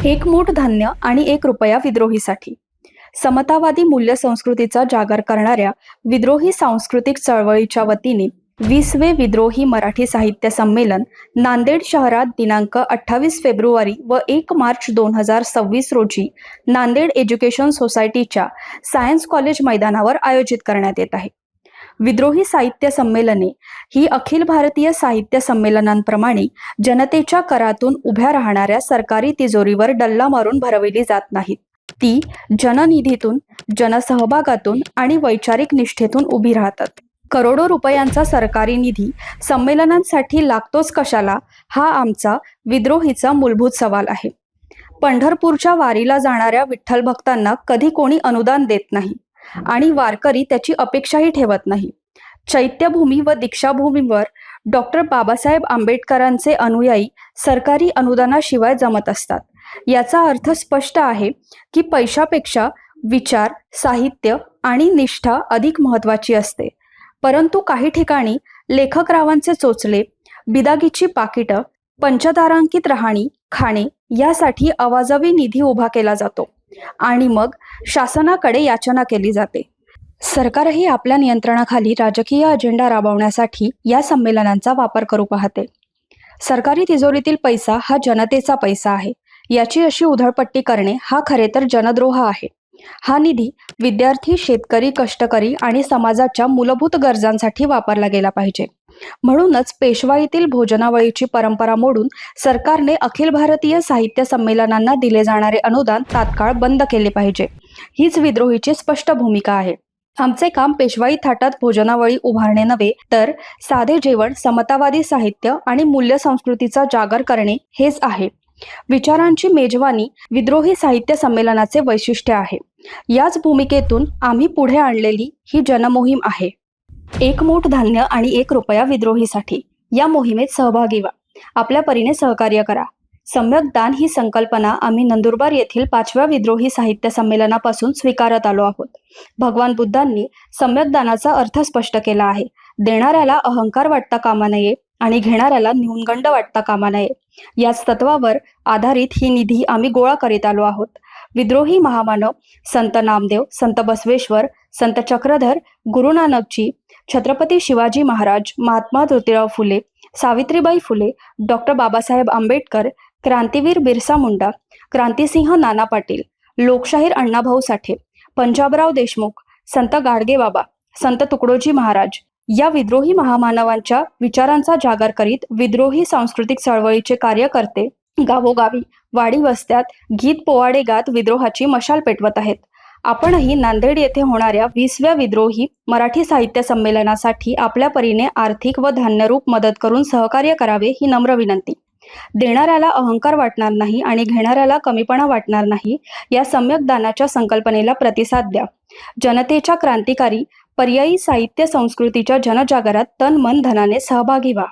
एक मूठ धान्य आणि 1 रुपया विद्रोहीसाठी. समतावादी मूल्य संस्कृतीचा जागर करणाऱ्या विद्रोही सांस्कृतिक चळवळीच्या वतीने 20वे विद्रोही मराठी साहित्य संमेलन नांदेड शहरात दिनांक 28 फेब्रुवारी व 1 मार्च 2026 रोजी नांदेड एज्युकेशन सोसायटीच्या सायन्स कॉलेज मैदानावर आयोजित करण्यात येत आहे. विद्रोही साहित्य संमेलने ही अखिल भारतीय साहित्य संमेलनांप्रमाणे जनतेच्या करातून उभ्या राहणाऱ्या सरकारी तिजोरीवर डल्ला मारून भरविली जात नाहीत. ती जननिधीतून, जनसहभागातून आणि वैचारिक निष्ठेतून उभी राहतात. करोडो रुपयांचा सरकारी निधी संमेलनांसाठी लागतोच कशाला, हा आमचा विद्रोहीचा मूलभूत सवाल आहे. पंढरपूरच्या वारीला जाणाऱ्या विठ्ठल भक्तांना कधी कोणी अनुदान देत नाही आणि वारकरी त्याची अपेक्षाही ठेवत नाही. चैत्यभूमी व दीक्षाभूमीवर डॉक्टर बाबासाहेब आंबेडकरांचे अनुयायी सरकारी अनुदानाशिवाय जमत असतात. याचा अर्थ स्पष्ट आहे की पैशापेक्षा विचार, साहित्य आणि निष्ठा अधिक महत्त्वाची असते. परंतु काही ठिकाणी लेखकरावांचे चोचले, बिदागीची पाकिटं, पंचतारांकित राहणी खाणे यासाठी अवाजवी निधी उभा केला जातो आणि मग शासनाकडे याचना केली जाते. सरकारही आपल्या नियंत्रणाखाली राजकीय अजेंडा राबवण्यासाठी या संमेलनांचा वापर करू पाहते. सरकारी तिजोरीतील पैसा हा जनतेचा पैसा आहे. याची अशी उधळपट्टी करणे हा खरे तर जनद्रोह आहे. हा निधी विद्यार्थी, शेतकरी, कष्टकरी आणि समाजाच्या मूलभूत गरजांसाठी वापरला गेला पाहिजे. म्हणूनच पेशवाईतील भोजनावळीची परंपरा मोडून सरकारने अखिल भारतीय साहित्य संमेलनांना दिले जाणारे अनुदान तात्काळ बंद केले पाहिजे. हीच विद्रोहीची स्पष्ट भूमिका आहे. आमचे काम पेशवाई थाटात भोजनावळी उभारणे नव्हे, तर साधे जेवण, समतावादी साहित्य आणि मूल्य संस्कृतीचा जागर करणे हेच आहे. विचारांची मेजवानी विद्रोही साहित्य संमेलनाचे वैशिष्ट्य आहे. याच भूमिकेतून आम्ही पुढे आणलेली ही जनमोहीम आहे. 1 मूठ धान्य आणि 1 रुपया विद्रोहीसाठी या मोहिमेत सहभागी व्हा. आपल्या परीने सहकार्य करा. सम्यक दान ही संकल्पना आम्ही नंदुरबार येथील 5व्या विद्रोही साहित्य संमेलनापासून स्वीकारत आलो आहोत. भगवान बुद्धांनी सम्यक दानाचा अर्थ स्पष्ट केला आहे. देणाऱ्याला अहंकार वाटता कामा नये आणि घेणाऱ्याला न्यूनगंड वाटता कामा नये. याच तत्वावर आधारित ही निधी आम्ही गोळा करीत आलो आहोत. विद्रोही महामानव संत नामदेव, संत बसवेश्वर, संत चक्रधर, गुरु नानकजी, छत्रपती शिवाजी महाराज, महात्मा ज्योतिराव फुले, सावित्रीबाई फुले, डॉक्टर बाबासाहेब आंबेडकर, क्रांतीवीर बिरसा मुंडा, क्रांतिसिंह नाना पाटील, लोकशाहीर अण्णाभाऊ साठे, पंजाबराव देशमुख, संत गाडगेबाबा, संत तुकडोजी महाराज या विद्रोही महामानवांच्या विचारांचा जागर करीत विद्रोही सांस्कृतिक चळवळीचे कार्यकर्ते गावोगावी, वाडी वस्त्यात गीत पोवाडे गात विद्रोहाची मशाल पेटवत आहेत. आपणही नांदेड येथे होणाऱ्या 20व्या विद्रोही मराठी साहित्य संमेलनासाठी आपल्या परीने आर्थिक व धान्यरूप मदत करून सहकार्य करावे ही नम्र विनंती. देणाऱ्याला अहंकार वाटणार नाही आणि घेणाऱ्याला कमीपणा वाटणार नाही या सम्यक दानाच्या संकल्पनेला प्रतिसाद द्या. जनतेच्या क्रांतिकारी पर्यायी साहित्य संस्कृतीच्या जनजागरात तन मन धनाने सहभागी व्हा.